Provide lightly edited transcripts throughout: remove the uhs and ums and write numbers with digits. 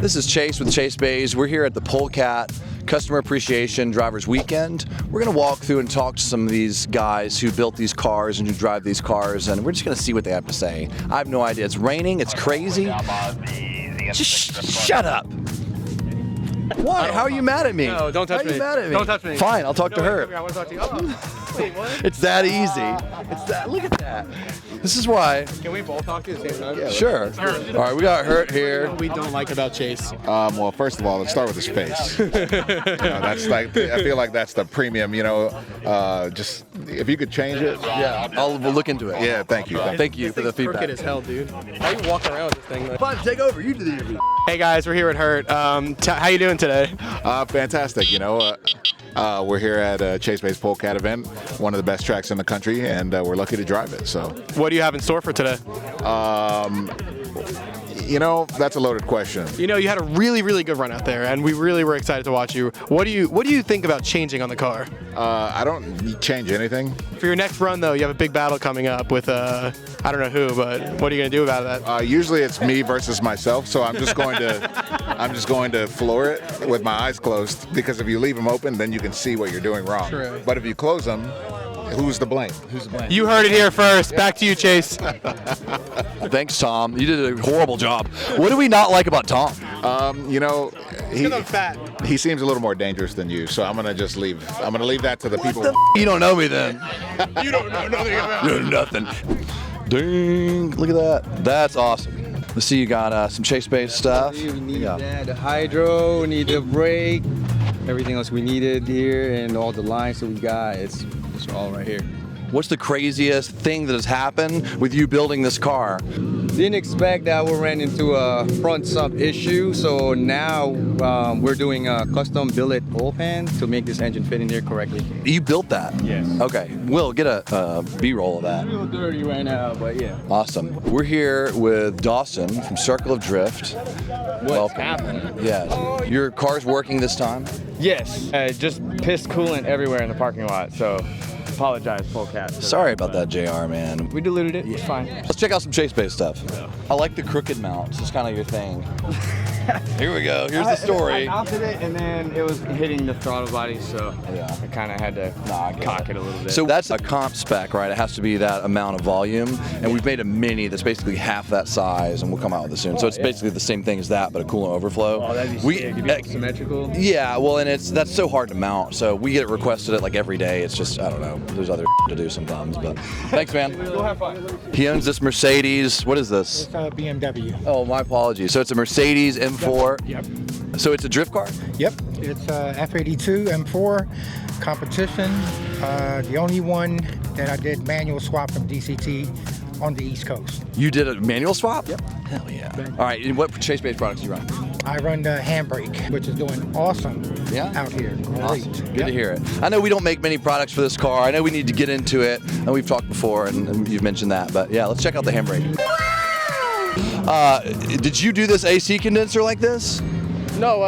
This is Chase with Chase Bays. We're here at the Polecat Customer Appreciation Drivers Weekend. We're going to walk through and talk to some of these guys who built these cars and who drive these cars, and we're just going to see what they have to say. I have no idea. It's raining. It's crazy. Just shut up. Why? How are you mad at me? No, don't touch me. How are you mad at me? Don't touch me. Fine, I'll talk to her. Come here, I want to talk to you. Oh, wait, what? It's that easy. It's that. Look at that. This is why. Can we both talk at the same time? Yeah, sure. All right, we got Hurt here. What we don't like about Chase. Well, first of all, let's start with the space. That's like, I feel like that's the premium. Just if you could change it. Yeah, we'll look into it. Yeah, thank you. Thank you for the feedback. Crooked as hell, dude. How you walk around with this thing? Fine, take over. You do the interview. Hey guys, we're here at Hurt. How you doing today? Fantastic. We're here at Chase Bays Polecat event, one of the best tracks in the country, and we're lucky to drive it. So, what do you have in store for today? That's a loaded question. You had a really, really good run out there, and we really were excited to watch you. What do you think about changing on the car? I don't change anything. For your next run, though, you have a big battle coming up with I don't know who, but what are you gonna do about that? Usually it's me versus myself, so I'm just going to floor it with my eyes closed, because if you leave them open, then you can see what you're doing wrong. True. But if you close them, who's to blame? You heard it here first. Back to you, Chase. Thanks, Tom. You did a horrible job. What do we not like about Tom? He seems a little more dangerous than you, so I'm gonna just leave. I'm gonna leave that to the people. You don't know me then. You don't know nothing about You know nothing. Ding! Look at that. That's awesome. Let's see. You got some Chase Bays stuff. We need the hydro, we need the brake, everything else we needed here, and all the lines that we got. It's all right here. What's the craziest thing that has happened with you building this car? Didn't expect that we ran into a front sump issue, so now we're doing a custom billet oil pan to make this engine fit in here correctly. You built that? Yes. Okay, we'll get a B-roll of that. It's a little dirty right now, but yeah. Awesome. We're here with Dawson from Circle of Drift. What's happening? Yeah. Your car's working this time? Yes, just pissed coolant everywhere in the parking lot, so apologize, Polecat. Sorry about that, JR, man. We diluted it, it's fine. Let's check out some Chase Bays stuff. I like the crooked mounts. It's kind of your thing. Here we go. Here's the story. I mounted it and then it was hitting the throttle body, so Yeah. I kind of had to cock it a little bit. So that's a comp spec, right? It has to be that amount of volume. And we've made a Mini that's basically half that size, and we'll come out with it soon. So it's basically the same thing as that, but a coolant overflow. Oh, that'd be sick. It'd be symmetrical. Yeah, well, and that's so hard to mount. So we get it requested it like every day. It's just, I don't know. There's other to do sometimes, but thanks, man. Go have fun. He owns this Mercedes. What is this? It's a BMW. Oh, my apologies. So it's a Mercedes M4. Yep. So it's a drift car? Yep. It's a F82 M4 competition. The only one that I did manual swap from DCT on the East Coast. You did a manual swap? Yep. Hell yeah. All right, and what Chase Bays products do you run? I run the handbrake, which is doing awesome out here. Great. Awesome. Good Yep. to hear it. I know we don't make many products for this car. I know we need to get into it, and we've talked before, and you've mentioned that. But yeah, let's check out the handbrake. Did you do this AC condenser like this? No,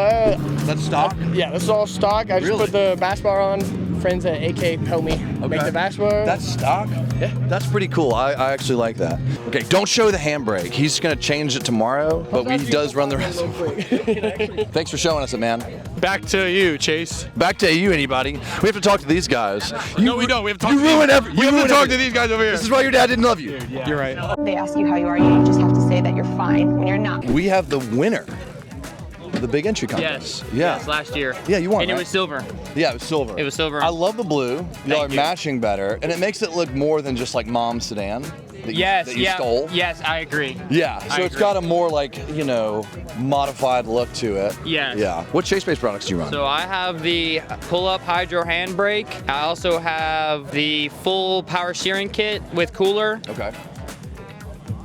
That's stock? yeah, this is all stock. I just Really? put the bass bar on. Friends at AK helped me make the bass bar. That's stock? Yeah. That's pretty cool. I actually like that. Okay, don't show the handbrake. He's going to change it tomorrow, but he does run the rest of it. Thanks for showing us it, man. Back to you, Chase. Back to you, anybody. We have to talk to these guys. No, we don't. We have to talk You to ruin these. every. We have to talk to these guys over here. This is why your dad didn't love you. You're right. They ask you how you are, you just have to say that you're fine when you're not. We have the winner of the big entry contest. Yes. Yeah. Yes, last year. Yeah, you won. And it right? was silver. Yeah, it was silver. It was silver. I love the blue. Y'all are you. matching better, and it makes it look more than just like mom's sedan that Yes. you stole. Yes, I agree. Yeah, so I it's agree. got a more like, modified look to it. Yes. Yeah. What Chase Bays products do you run? So I have the pull-up hydro handbrake. I also have the full power steering kit with cooler. Okay.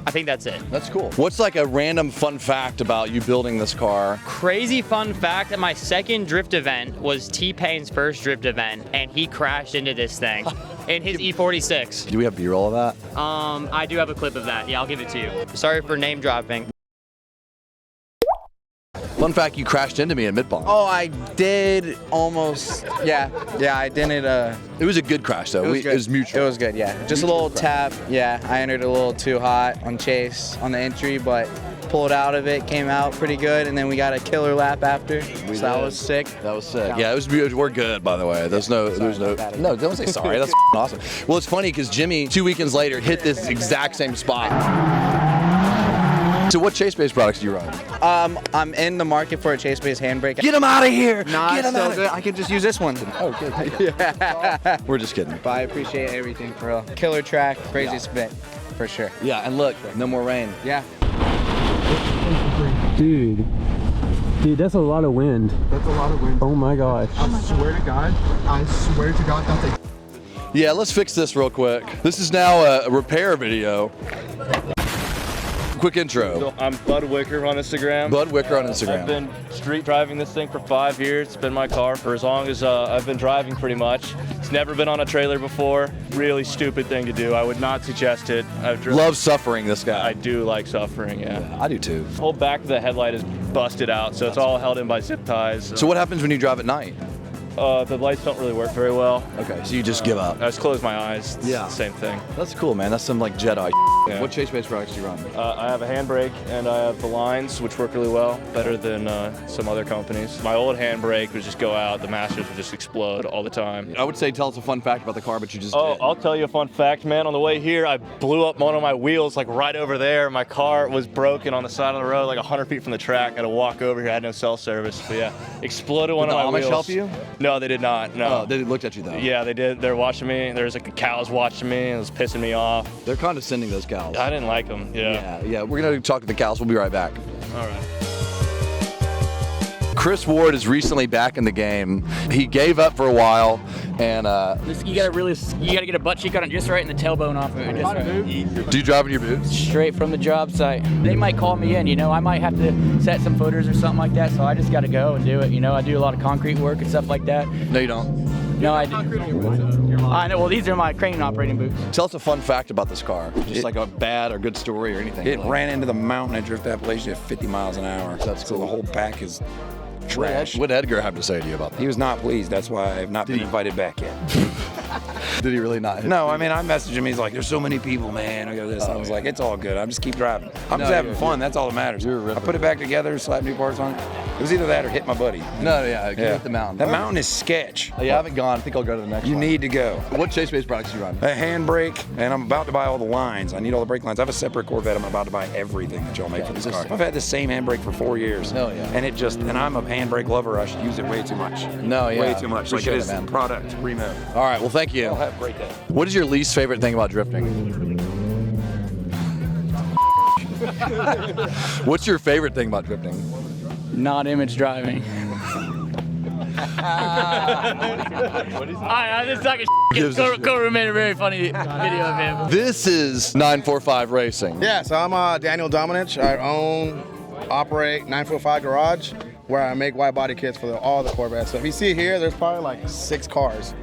I think that's it. That's cool. What's like a random fun fact about you building this car? Crazy fun fact that my second drift event was T-Pain's first drift event, and he crashed into this thing in his E46. Do we have B-roll of that? I do have a clip of that. Yeah, I'll give it to you. Sorry for name dropping. Fun fact, you crashed into me at Midball. Oh, I did almost. Yeah, I didn't. It was a good crash though. It was mutual. It was good. Yeah, just a little tap. Yeah, I entered a little too hot on Chase on the entry, but pulled out of it, came out pretty good, and then we got a killer lap after. So that was sick. That was sick. Yeah, it was. We're good, by the way. There's no. No, don't say sorry. That's awesome. Well, it's funny because Jimmy 2 weekends later hit this exact same spot. So what chase-based products do you run? I'm in the market for a chase-based handbrake. Get him out of here! Nah, Get it's him still out good. I could just use this one. Oh, good. Yeah. We're just kidding. But I appreciate everything, for real. Killer track, crazy spit, for sure. Yeah, and look, no more rain. Yeah. Dude, that's a lot of wind. That's a lot of wind. Oh my gosh. I swear to God, that's a... Yeah, let's fix this real quick. This is now a repair video. Quick intro. I'm Bud Wicker on Instagram. Bud Wicker on Instagram. I've been street driving this thing for 5 years. It's been my car for as long as I've been driving, pretty much. It's never been on a trailer before. Really stupid thing to do. I would not suggest it. Love suffering, this guy. I do like suffering, yeah. I do too. The whole back of the headlight is busted out, so it's all held in by zip ties. So what happens when you drive at night? The lights don't really work very well. Okay, so you just give up. I just close my eyes. It's Yeah. the same thing. That's cool, man. That's some like Jedi. Yeah. What chase-based products do you run? I have a handbrake and I have the lines, which work really well, better than some other companies. My old handbrake would just go out, the masters would just explode all the time. I would say tell us a fun fact about the car, but you just Oh, did. I'll tell you a fun fact, man. On the way here, I blew up one of my wheels like right over there. My car was broken on the side of the road, like 100 feet from the track. I had to walk over here. I had no cell service, but yeah, exploded one Did of the my Amish wheels. help you? No, they did not. No. Oh, they looked at you though. Yeah, they did. They're watching me. There's like cows watching me. It was pissing me off. They're condescending, those cows. I didn't like them. Yeah. Yeah. We're gonna talk to the cows. We'll be right back. All right. Chris Ward is recently back in the game. He gave up for a while, and You gotta get a butt cheek on it just right and the tailbone off of it. Just right. do you drive in your boots? Straight from the job site. They might call me in, I might have to set some footers or something like that, so I just gotta go and do it. I do a lot of concrete work and stuff like that. No, you don't. No, I do. I know, well, these are my crane operating boots. Tell us a fun fact about this car. Just like a bad or good story or anything. It ran into the mountain at Drift Appalachia at 50 miles an hour. That's so cool. the whole back is trash. What did Edgar have to say to you about that? He was not pleased. That's why I have not been invited back yet. Did he really not? No, I mean, I messaged him. He's like, there's so many people, man. I got this. I was like, it's all good. I'm just keep driving. I'm just having fun. That's all that matters. I put it back together, slap new parts on it. It was either that or hit my buddy. No, yeah, hit the mountain. That mountain is sketch. You haven't gone. I think I'll go to the next You one. need to go. What chase-based products do you run? A handbrake, and I'm about to buy all the lines. I need all the brake lines. I have a separate Corvette. I'm about to buy everything that y'all make for this car. I've had the same handbrake for 4 years. Oh, yeah. And I'm a handbrake lover. I should use it way too much. No, yeah. Way too much. Like Appreciate it it, is man. product, remove. All right, well, thank you. Y'all have a great day. What is your least favorite thing about drifting? What's your favorite thing about drifting? Not image driving. This like Cobra made a very funny video of him. This is 945 Racing. Yeah, so I'm Daniel Dominich. I operate 945 Garage, where I make wide body kits for all the Corvettes. So if you see here, there's probably like 6 cars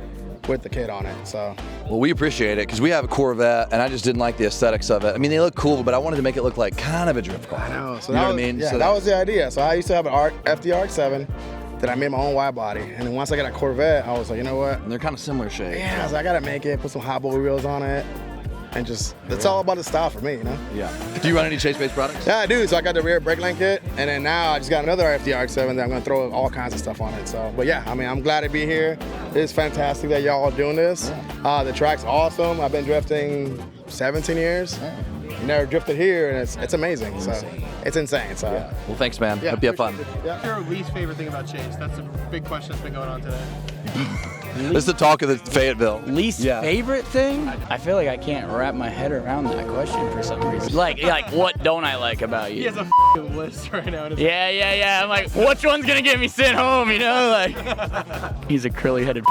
with the kit on it. So. Well, we appreciate it because we have a Corvette, and I just didn't like the aesthetics of it. I mean, they look cool, but I wanted to make it look like kind of a drift car. I know. So you know that what I mean? Yeah, So that was the idea. So I used to have an FD RX-7 that I made my own wide body, and then once I got a Corvette, I was like, you know what? And they're kind of similar shape. Yeah, so I gotta make it, put some hot boy wheels on it, and just it's all about the style for me, Yeah. Do you run any chase-based products? Yeah, I do. So I got the rear brake line kit, and then now I just got another FD RX-7 that I'm gonna throw all kinds of stuff on it. So, but yeah, I mean, I'm glad to be here. It's fantastic that y'all are doing this. The track's awesome. I've been drifting 17 years. You never drifted here, and it's amazing. So it's insane. So Well, thanks, man. Hope you have fun. What's your least favorite thing about Chase? That's a big question that's been going on today. This is the talk of the Fayetteville. Least favorite thing? I feel like I can't wrap my head around that question for some reason. Like what don't I like about you? He has a list right now. Yeah. I'm like, which one's gonna get me sent home? Like, he's a curly-headed.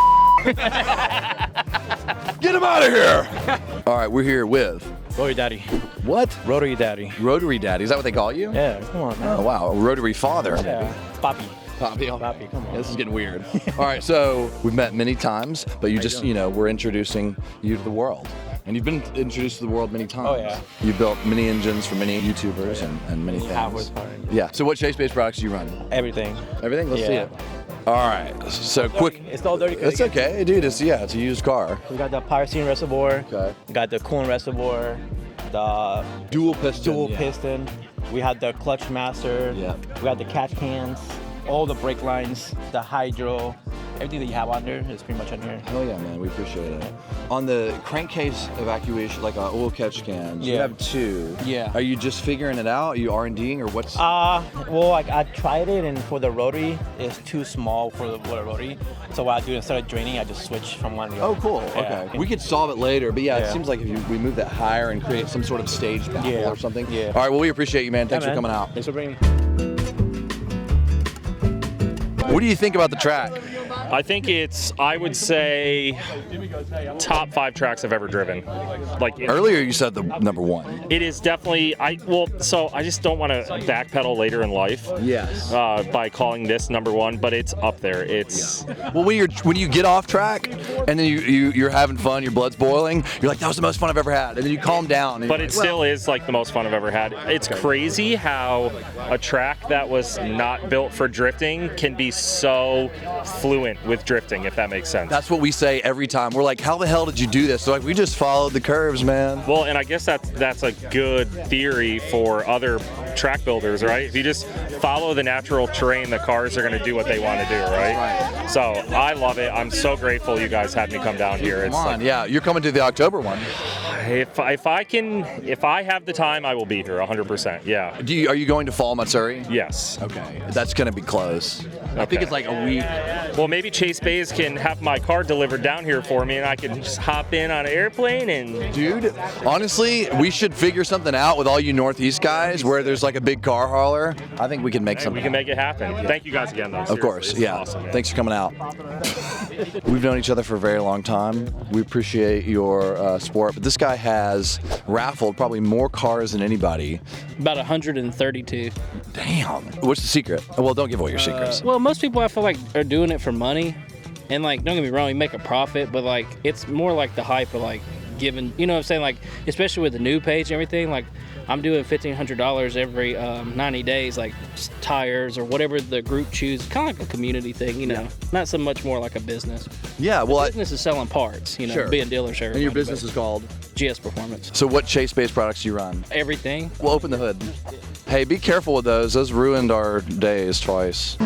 Get him out of here! All right, we're here with Rotary Daddy. What? Rotary Daddy. Rotary Daddy. Is that what they call you? Yeah, come on, man. Oh wow, Rotary Father. Yeah, Poppy. Poppy, come on. This is getting weird. All right, so we've met many times, but you just, we're introducing you to the world. And you've been introduced to the world many times. Oh, yeah. You built many engines for many YouTubers and many things. Yeah. So what chase-based products do you run? Everything. Everything? Let's see it. All right. So quick. It's all dirty. It's okay, dude. It's a used car. We got the pyroxene reservoir. Okay. We got the coolant reservoir. The dual piston. We had the clutch master. Yeah. We had the catch cans, all the brake lines, the hydro, everything that you have on there is pretty much on here. Hell yeah, man. We appreciate it. On the crankcase evacuation, like oil catch cans, you Yeah. have 2. Yeah. Are you just figuring it out? Are you R&Ding or what's? Well, I tried it, and for the rotary, it's too small for the rotary. So what I do, instead of draining, I just switch from one to the other. Oh, cool. Yeah. Okay. We could solve it later, but yeah, it Yeah. seems like if we move that higher and create some sort of stage baffle Yeah. or something. Yeah. All right. Well, we appreciate you, man. Thanks for coming out. Thanks for bringing me. What do you think about the track? I think it's, I would say, top 5 tracks I've ever driven. Like Earlier you said the number 1. It is definitely, so I just don't want to backpedal later in life. Yes. By calling this number 1, but it's up there. It's Well, when you get off track and then you're having fun, your blood's boiling, you're like, that was the most fun I've ever had, and then you calm down. And But you're it like, still is like the most fun I've ever had. It's crazy how a track that was not built for drifting can be so fluent with drifting, if that makes sense. That's what we say every time. We're like, how the hell did you do this? They're like, we just followed the curves, man. Well, and I guess that's a good theory for other track builders, right? If you just follow the natural terrain, the cars are going to do what they want to do, right? So I love it. I'm so grateful you guys had me come down here. Come on, yeah, you're coming to the October one. If I have the time, I will be here 100%. Yeah. Are you going to Fall, Missouri? Yes. Okay. That's going to be close. I think it's like a week. Well, maybe Chase Bays can have my car delivered down here for me, and I can just hop in on an airplane and. Dude, honestly, we should figure something out with all you Northeast guys where there's like a big car hauler. I think we can make something. We can make it happen. Thank you guys again, though. Of course, Seriously, yeah. it's awesome, man. Thanks for coming out. We've known each other for a very long time. We appreciate your support, but this guy has raffled probably more cars than anybody. About 132. Damn. What's the secret? Well, don't give away your secrets. Well, most people I feel like are doing it for money. And like, don't get me wrong, you make a profit, but like, it's more like the hype of like giving, you know what I'm saying? Like, especially with the new page and everything, like I'm doing $1,500 every 90 days, like tires or whatever the group chooses, kind of like a community thing, you know, not so much more like a business. Yeah, well, business is selling parts, you know, Sure. being dealers. And your business is called? GS Performance. So what Chase-based products do you run? Everything. We'll open the hood. Hey, be careful with those. Those ruined our days twice.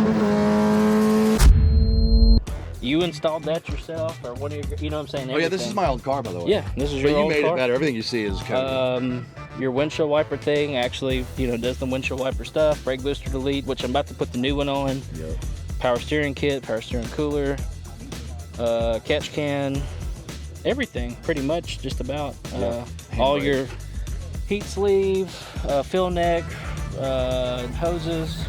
You installed that yourself, or what? You know what I'm saying? Oh yeah, this Everything. is my old car, by the way. Yeah, this is but your you old made car. it better. Everything you see is code. Your windshield wiper thing actually, you know, does the windshield wiper stuff. Brake booster delete, which I'm about to put the new one on. Yep. Power steering kit, power steering cooler, catch can, everything pretty much, just about. All your heat sleeve, fill neck, hoses,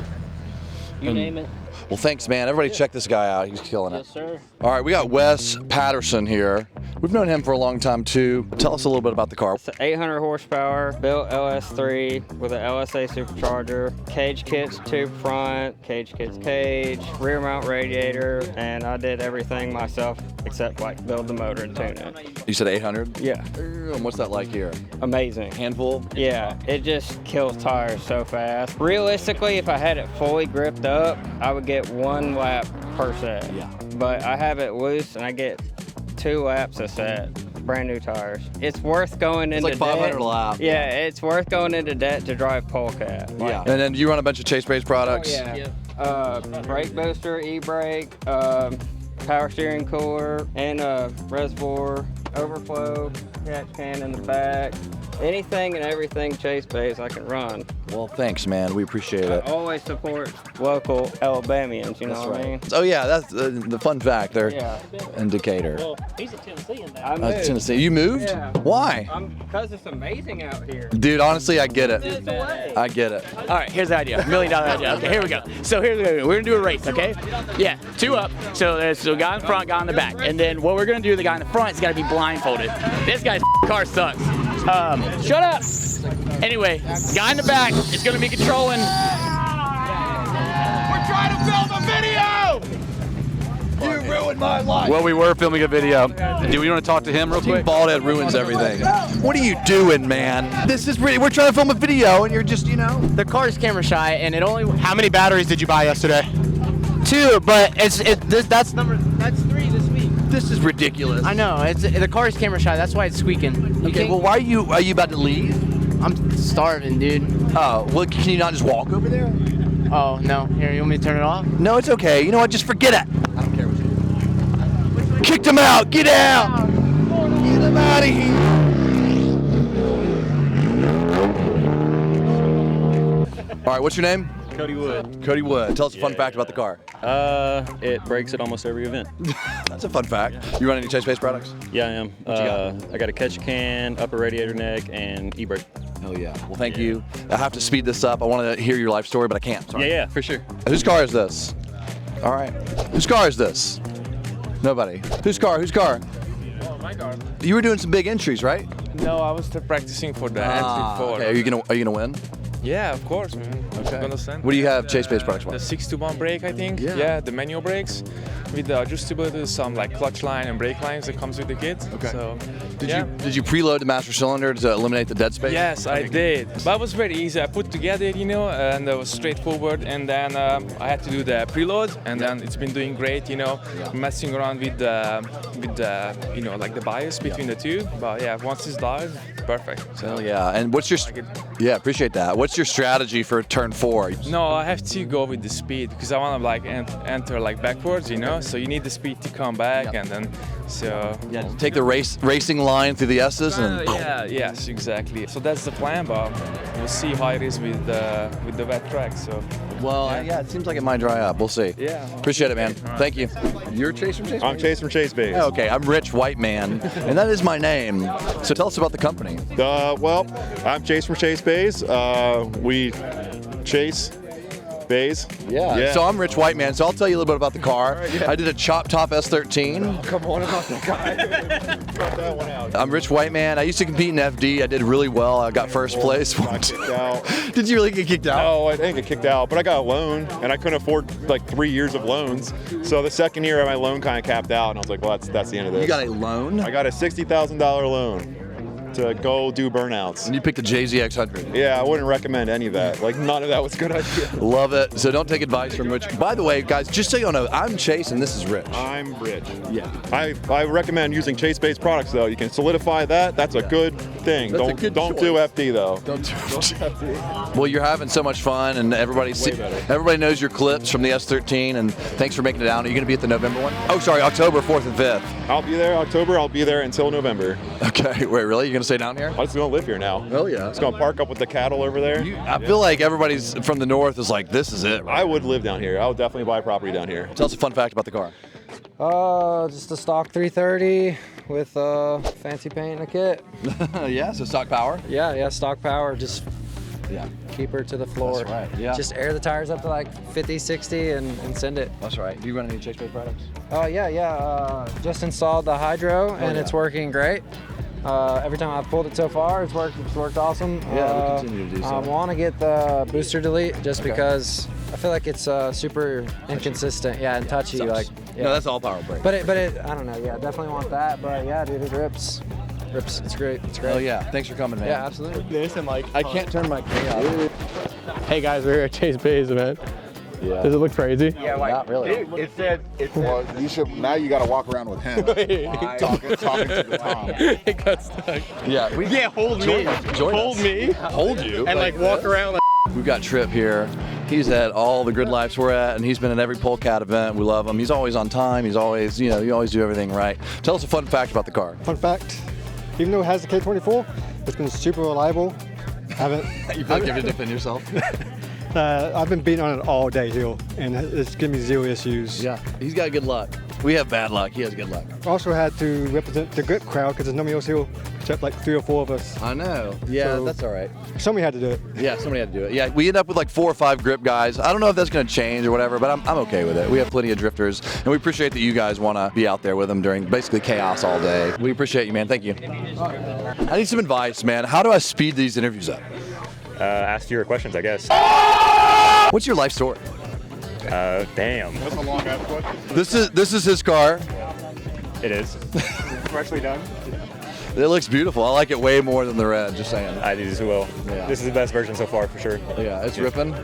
you name it. Well, thanks, man. Everybody check this guy out. He's killing it. Yes, sir. All right, we got Wes Patterson here. We've known him for a long time, too. Tell us a little bit about the car. It's 800 horsepower, built LS3 with an LSA supercharger, cage kits, tube front, cage kits cage, rear mount radiator, and I did everything myself except like build the motor and tune it. You said 800? Yeah. And what's that like here? Amazing. Handful? Yeah, it just kills tires so fast. Realistically, if I had it fully gripped up, I would get 1 lap per set. Yeah. But I have it loose and I get 2 laps a set. Brand new tires. It's worth going into It's like 500 debt. a lap. Yeah, it's worth going into debt to drive Polecat. Yeah. And then you run a bunch of Chase-based products? Yeah. Brake booster, e-brake, power steering cooler, and reservoir, overflow, catch can in the back. Anything and everything Chase-based I can run. Well, thanks, man. We appreciate it. I always support local Alabamians, you know what I mean? Oh, yeah, that's the fun fact there. Yeah. In Decatur. Well, he's a Tennessean now. I moved. Tennessee. You moved? Yeah. Why? Because it's amazing out here. Dude, honestly, I get it. It's away. I get it. All right, here's the idea. $1 million idea. Okay, here we go. So here's what we're gonna do a race, okay? Yeah, 2 up. So there's a guy in front, guy in the back. And then what we're gonna do, the guy in the front's gotta be blindfolded. This guy's car sucks. Shut up. Anyway, guy in the back is gonna be controlling. We're trying to film a video! You ruined my life. Well, we were filming a video. Do we want to talk to him real quick? Baldhead ruins everything. What are you doing, man? This is really, we're trying to film a video and you're just, you know. The car's camera shy, and it only. How many batteries did you buy yesterday? 2, but that's 3 this week. This is ridiculous. I know. The car's camera shy. That's why it's squeaking. Okay, well, why are you about to leave? I'm starving, dude. Oh, well, can you not just walk over there? Oh, no. Here, you want me to turn it off? No, it's okay. You know what? Just forget it. I don't care what you do. Kicked him out. Get out. Get him out of here. All right, what's your name? Cody Wood. Cody Wood. Tell us a fun fact about the car. It breaks at almost every event. That's a fun fact. You run any Chase-based products? Yeah, I am. What you got? I got a catch can, upper radiator neck, and e-brake. Oh yeah. Well, thank you. I have to speed this up. I want to hear your life story, but I can't. Sorry. Yeah, for sure. Whose car is this? All right. Whose car is this? Nobody. Whose car? Whose car? Oh, my car. You were doing some big entries, right? No, I was still practicing for the entry 4. Okay. Are you gonna win? Yeah, of course, man. Okay. I'm gonna send. What do you have Chase-based products for? The 6-to-1 brake, I think. Yeah. The manual brakes with the adjustability, some like clutch line and brake lines that comes with the kit. Okay. So, Did you preload the master cylinder to eliminate the dead space? Yes, I did. But it was very easy. I put together, and it was straightforward. And then I had to do the preload, and then it's been doing great. Messing around with the like the bias between the two. But yeah, once it's live, it's perfect. So Hell yeah. And what's your? Yeah, appreciate that. What's your strategy for turn 4? No, I have to go with the speed because I want to like enter like backwards, So you need the speed to come back, and then take the racing line through the S's and. Yes, exactly. So that's the plan, but we'll see how it is with the wet track. So. Well, yeah, it seems like it might dry up. We'll see. Yeah. Appreciate it, man. Thank you. You're Chase from Chase? I'm Chase from Chase Base. Okay, I'm Rich White Man, and that is my name. So tell us about the company. Well, I'm Chase from Chase Base. We chase bays. Yeah. So I'm Rich White Man, so I'll tell you a little bit about the car. I did a chop top S13. Come on about that guy. Cut that one out. I'm Rich White Man. I used to compete in FD. I did really well. I got first place. Got kicked out. Did you really get kicked out? No, I didn't get kicked out, but I got a loan, and I couldn't afford like 3 years of loans. So the second year, my loan kind of capped out, and I was like, well, that's the end of this. You got a loan? I got a $60,000 loan to go do burnouts. And you picked a JZX100. Yeah, I wouldn't recommend any of that. Like, none of that was a good idea. Love it. So don't take advice from Rich. By the way, guys, just so you know, I'm Chase and this is Rich. I'm Rich. Yeah. I recommend using Chase-based products, though. You can solidify that. That's a good thing. That's a don't good don't choice. do FD, though. Don't do FD. Well, you're having so much fun, and everybody knows your clips from the S13, and thanks for making it down. Are you going to be at the November one? Oh, sorry, October 4th and 5th. I'll be there October. I'll be there until November. Okay, wait, really? You're going to stay down here? I'm just going to live here now. Hell yeah. Just going to park up with the cattle over there. I feel like everybody's from the north is like, this is it. Right? I would live down here. I would definitely buy property down here. Tell us a fun fact about the car. Just a stock 330 with fancy paint and a kit. Yeah, so stock power? Yeah, stock power. Just keep her to the floor. That's right, yeah. Just air the tires up to like 50, 60 and send it. That's right. Do you run any Chase-based products? Just installed the hydro and it's working great. Every time I've pulled it so far, it's worked awesome. Yeah, we'll continue to do so. I want to get the booster delete just because I feel like it's super inconsistent. Yeah, and touchy. Sucks. Like, yeah. No, that's all power brake. But it, I don't know. Yeah, definitely want that. But yeah, dude, it rips. It's great. It's great. Oh yeah, thanks for coming, man. Yeah, absolutely. This and like I can't turn my camera off. Hey guys, we're here at Chase Bay's event. Yeah. Does it look crazy? Yeah, like, not really. Dude, it said it's. Well, you should. Now you got to walk around with him, talking to the Tom. It got stuck. Yeah, hold me. Hold me. Hold you. And like walk around. Like We've got Tripp here. He's at all the grid lives we're at, and he's been at every Polecat event. We love him. He's always on time. He's always, you always do everything right. Tell us a fun fact about the car. Fun fact, even though it has the K24, it's been super reliable. You feel like you have to defend yourself? I've been beating on it all day here, and it's given me zero issues. Yeah, he's got good luck. We have bad luck. He has good luck. Also had to represent the grip crowd because there's nobody else here except like 3 or 4 of us. I know. Yeah, So, that's all right. Somebody had to do it. Yeah, somebody had to do it. Yeah, we end up with like 4 or 5 grip guys. I don't know if that's going to change or whatever, but I'm okay with it. We have plenty of drifters, and we appreciate that you guys want to be out there with them during basically chaos all day. We appreciate you, man. Thank you. I need some advice, man. How do I speed these interviews up? Ask your questions, I guess. What's your life story? Damn. That's a long ass question. This is his car. It is. Freshly done. It looks beautiful. I like it way more than the red, just saying. I do as well. Yeah. This is the best version so far for sure. Yeah, it's ripping.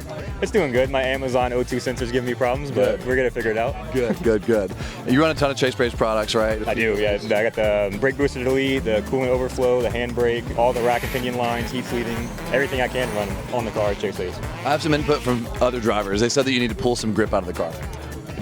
It's doing good. My Amazon O2 sensor's giving me problems, but we're gonna figure it out. Good, good, good. You run a ton of Chase Base products, right? I do, yeah. I got the brake booster delete, the coolant overflow, the handbrake, all the rack and pinion lines, heat fleeting, everything I can run on the car at Chase Base. I have some input from other drivers. They said that you need to pull some grip out of the car.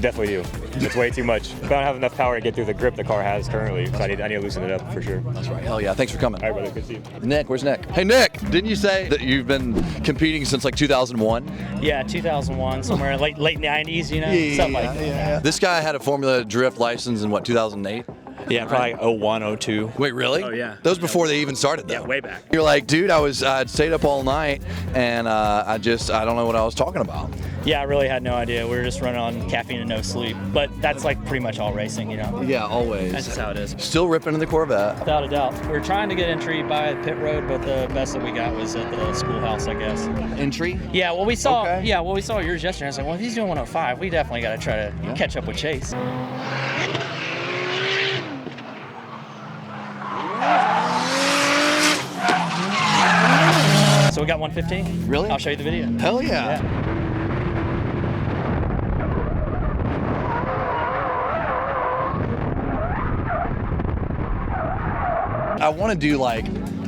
Definitely do. It's way too much. I don't have enough power to get through the grip the car has currently, so I need to loosen it up for sure. That's right. Hell yeah. Thanks for coming. All right, brother. Good to see you. Nick, where's Nick? Hey, Nick, didn't you say that you've been competing since like 2001? Yeah, 2001, somewhere late 90s, you know, something like that. Yeah. This guy had a Formula Drift license in what, 2008? Yeah, probably 01, 02. Wait, really? Oh, yeah. That was before they even started, though. Yeah, way back. You're like, dude, I'd stayed up all night, and I don't know what I was talking about. Yeah, I really had no idea. We were just running on caffeine and no sleep. But that's like pretty much all racing, you know? Yeah, always. That's just how it is. Still ripping in the Corvette. Without a doubt. We were trying to get entry by pit road, but the best that we got was at the schoolhouse, I guess. Entry? Yeah, well, we saw. Okay. Yeah, well, we saw yours yesterday. I was like, well, if he's doing 105, we definitely got to try to catch up with Chase. So we got 115. Really? I'll show you the video. Hell yeah. I want to do like,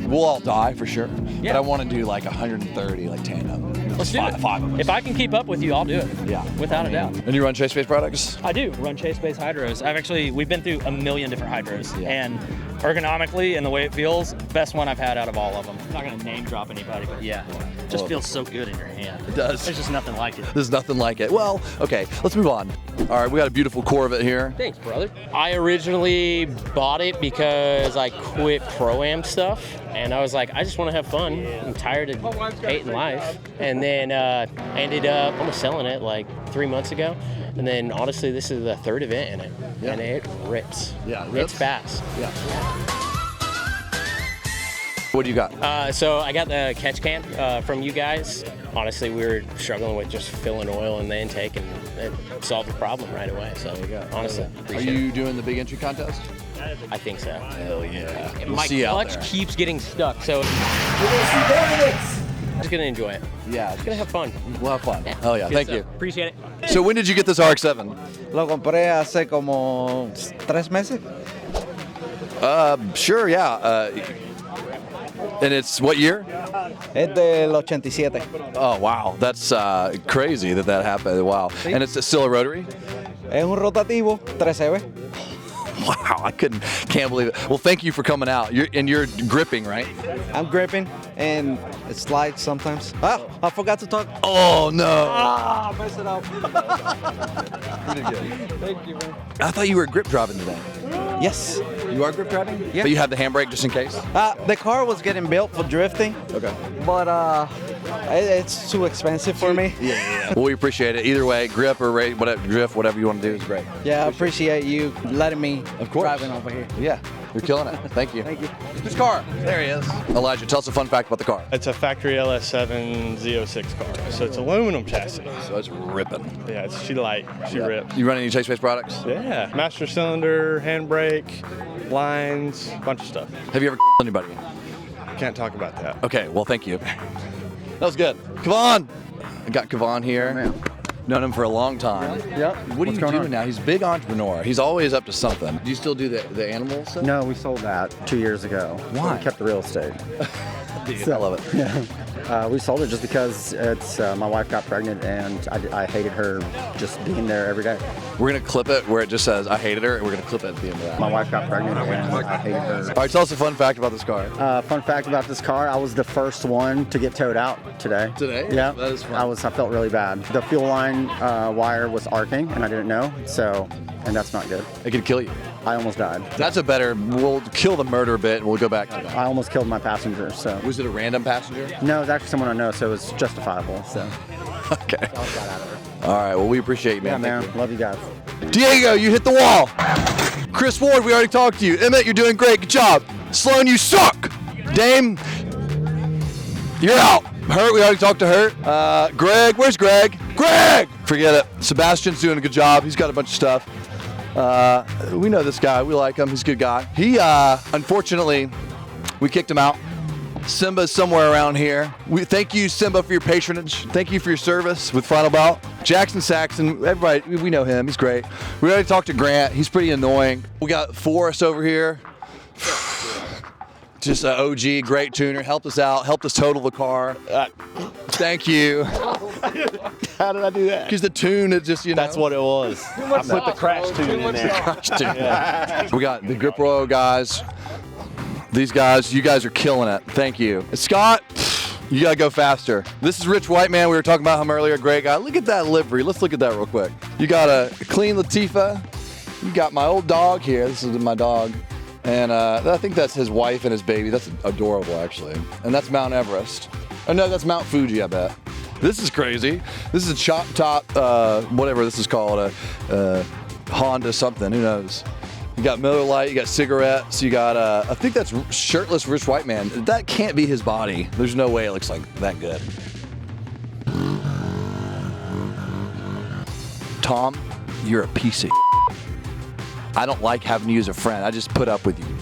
we'll all die for sure, but I want to do like 130, like tandem. Let's do it. Five of us. If I can keep up with you, I'll do it. Yeah. Without a doubt. And you run Chase Base products? I do run Chase Base hydros. We've been through a million different hydros, and ergonomically and the way it feels, best one I've had out of all of them. I'm not gonna name drop anybody, but yeah, it just feels so good in your hand. It does. There's just nothing like it. There's nothing like it. Well, okay, let's move on. All right, we got a beautiful Corvette here. Thanks, brother. I originally bought it because I quit ProAm stuff, and I was like, I just want to have fun. I'm tired of hating life. And then I ended up almost selling it like 3 months ago. And then honestly, this is the third event in it, and it rips. Yeah, it's fast. Yeah. What do you got? So I got the catch can from you guys. Honestly, we were struggling with just filling oil in the intake, and it solved the problem right away. So there you go. Honestly, Are you doing the big entry contest? I think so. Hell yeah. My clutch keeps getting stuck, so I'm just gonna enjoy it. Yeah, just gonna have fun. We'll have fun. Hell yeah, Good thank stuff. you. Appreciate it. So when did you get this RX-7? Lo compré hace como 3 meses. Sure, yeah. And it's what year? Es del 87. Oh, wow. That's crazy that happened. Wow. And it's still a Rotary? Es un rotativo 13B. Wow, can't believe it. Well, thank you for coming out. You're gripping, right? I'm gripping, and it slides sometimes. Ah, I forgot to talk. Oh, no. Ah, I messed it up. You did good. Thank you, man. I thought you were grip driving today. Yes. You are grip driving? Yeah. But you have the handbrake just in case? The car was getting built for drifting. Okay. But it's too expensive for me. Yeah. Well, we appreciate it. Either way, grip or whatever, drift, whatever you want to do is great. Yeah, I appreciate you letting me driving over here. Yeah, you're killing it. Thank you. Thank you. Whose car? There he is. Elijah, tell us a fun fact about the car. It's a factory LS7 Z06 car, so it's aluminum chassis. So it's ripping. Yeah, she light. She rips. You run any Chase Base products? Yeah, master cylinder, handbrake, lines, bunch of stuff. Have you ever anybody? Can't talk about that. Okay, well, thank you. That was good. Kavan! I got Kavan here. Known him for a long time. Yep. What are you doing now? He's a big entrepreneur. He's always up to something. Do you still do the animal stuff? No, we sold that 2 years ago. Why? We kept the real estate. Dude, I love it. Yeah. We sold it just because it's my wife got pregnant and I hated her just being there every day. We're going to clip it where it just says, I hated her, and we're going to clip it at the end of that. My wife got pregnant and I hated her. All right, tell us a fun fact about this car. Fun fact about this car, I was the first one to get towed out today. Today? Yeah. That is fun. I felt really bad. The fuel line wire was arcing and I didn't know, and that's not good. It could kill you. I almost died. That's we'll kill the murder bit and we'll go back to that. I almost killed my passenger, so. Was it a random passenger? No, it was actually someone I know, so it was justifiable, so. Okay. All right, well, we appreciate you, man. Yeah, Thank man. Love you guys. Diego, you hit the wall. Chris Ward, we already talked to you. Emmett, you're doing great. Good job. Sloan, you suck. Dame, you're out. Hurt, we already talked to Hurt. Greg, where's Greg? Greg! Forget it. Sebastian's doing a good job. He's got a bunch of stuff. We know this guy. We like him. He's a good guy. He, unfortunately, We kicked him out. Simba's somewhere around here. We thank you, Simba, for your patronage. Thank you for your service with Final Bout. Jackson Saxon, everybody, we know him. He's great. We already talked to Grant. He's pretty annoying. We got Forrest over here. Just an OG, great tuner. Helped us out. Helped us total the car. Thank you. How did I do that? Because the tune, it just, you know. That's what it was. I put the crash tune in there. Crash tune. Yeah. We got the Grip Royal guys. These guys, you guys are killing it. Thank you. Scott, you gotta go faster. This is Rich Whiteman. We were talking about him earlier. Great guy. Look at that livery. Let's look at that real quick. You got a clean Latifah. You got my old dog here. This is my dog. And I think that's his wife and his baby. That's adorable, actually. And that's Mount Everest. Oh, no, that's Mount Fuji, I bet. This is crazy. This is a chop top, whatever this is called, a Honda something. Who knows? You got Miller Lite, you got cigarettes, you got, I think that's shirtless Rich Whiteman. That can't be his body. There's no way it looks like that good. Tom, you're a piece of I don't like having you as a friend. I just put up with you.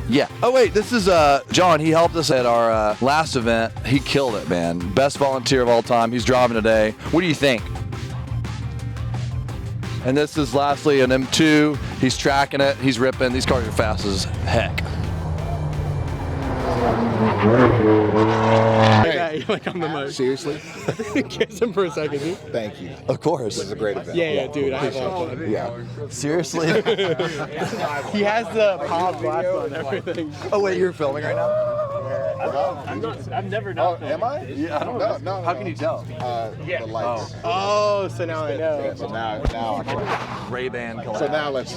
Yeah. Oh, wait, this is John. He helped us at our last event. He killed it, man. Best volunteer of all time. He's driving today. What do you think? And this is lastly an M2. He's tracking it. He's ripping. These cars are fast as heck. Hey, like I'm the most. Seriously? Kiss him for a second, dude. Thank you. Of course. It was a great event. Yeah, dude. I have all fun. Yeah. Seriously? He has the pop glass on everything. Oh, wait, you're filming right now? I've never Oh, am I? Yeah, I don't know. No. How can you tell? The lights. Oh, so now I know. Yeah, so now I can. Ray-Ban collab. So now let's.